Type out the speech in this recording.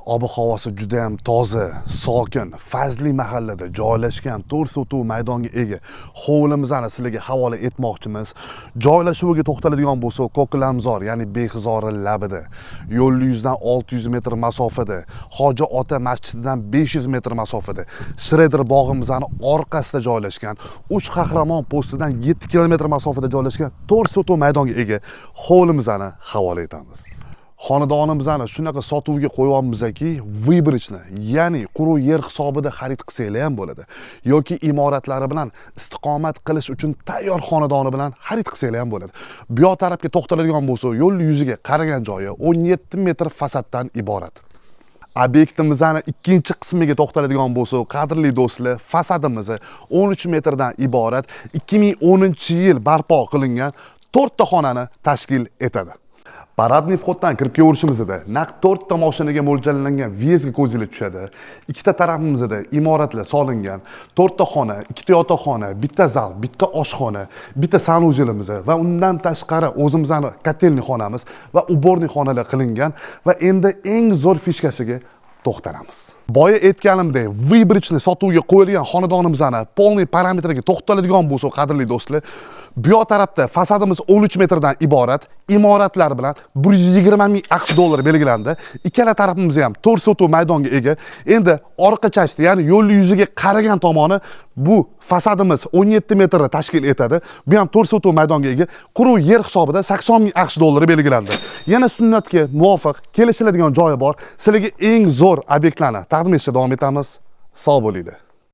Ob-havosi juda ham toza, sokin, fazli mahallada joylashgan 4 sotuv maydonga ega hovlimizni sizlarga havola etmoqchimiz. Joylashuviga to'xtaladigan bo'lsak, Ko'klamzor, ya'ni Behizori labida, yo'l yuzdan 600 metr masofada, Hoji ota masjididan 500 metr masofada, Shredder bog'imizning orqasida joylashgan, Uch Qahramon postidan 7 kilometr masofada joylashgan 4 sotuv maydonga ega hovlimizni havola etamiz. Xonadonimizni shunaqa sotuvga qo'yapmizki, vibirchni, ya'ni quruq yer hisobida xarid qilsanglar ham bo'ladi, yoki imoratlari bilan istiqomat qilish uchun tayyor xonadoni bilan xarid qilsanglar ham bo'ladi. Bu yoq tarafga to'xtaladigan bo'lsa, yo'l yuziga qaragan joyi 17 metr fasaddan iborat. Obyektimizning ikkinchi qismiga to'xtaladigan bo'lsak, qadrli do'stlar, fasadimiz 13 metrdan iborat 2010-yil barpo qilingan 4 ta xonani tashkil etadi. Paradniy vhoddan kirib kelishimizda naq 4 ta mashinaga mo'ljallangan vyezga ko'zinglar tushadi. Ikkita tarafimizda imoratlar solingan, 4 ta xona, 2 ta yotoqxona, bitta zal, bitta oshxona, bitta sanujelimiz va undan tashqari o'zimizning kotelniy xonamiz va uborniy xonalar qilingan va endi eng zo'r fishkasiga to'xtalamiz. Boya aytganimdek, vibirchni sotuvga qo'yilgan xonadonimizni polniy parametriga to'xtaladigan bo'lsak, qadrli do'stlar, bu yoq tarafda fasadimiz 13 metrdan iborat, imoratlar bilan 120 ming AQSh dollari belgilandi. Ikkala tarafimiz ham 4 sotuv maydonga ega. Endi orqa chasti, ya'ni yo'l yuziga qaragan tomoni bu fasadimiz 17 metrni tashkil etadi. Bu ham 4 sotuv maydonga ega. Quruq yer hisobida 80 ming AQSh dollari belgilandi. Yana sunnatga muvofiq kelishiladigan joyi bor. Sizlarga eng zo'r obyektlarni taqdim etishda davom etamiz. Sog' bo'linglar.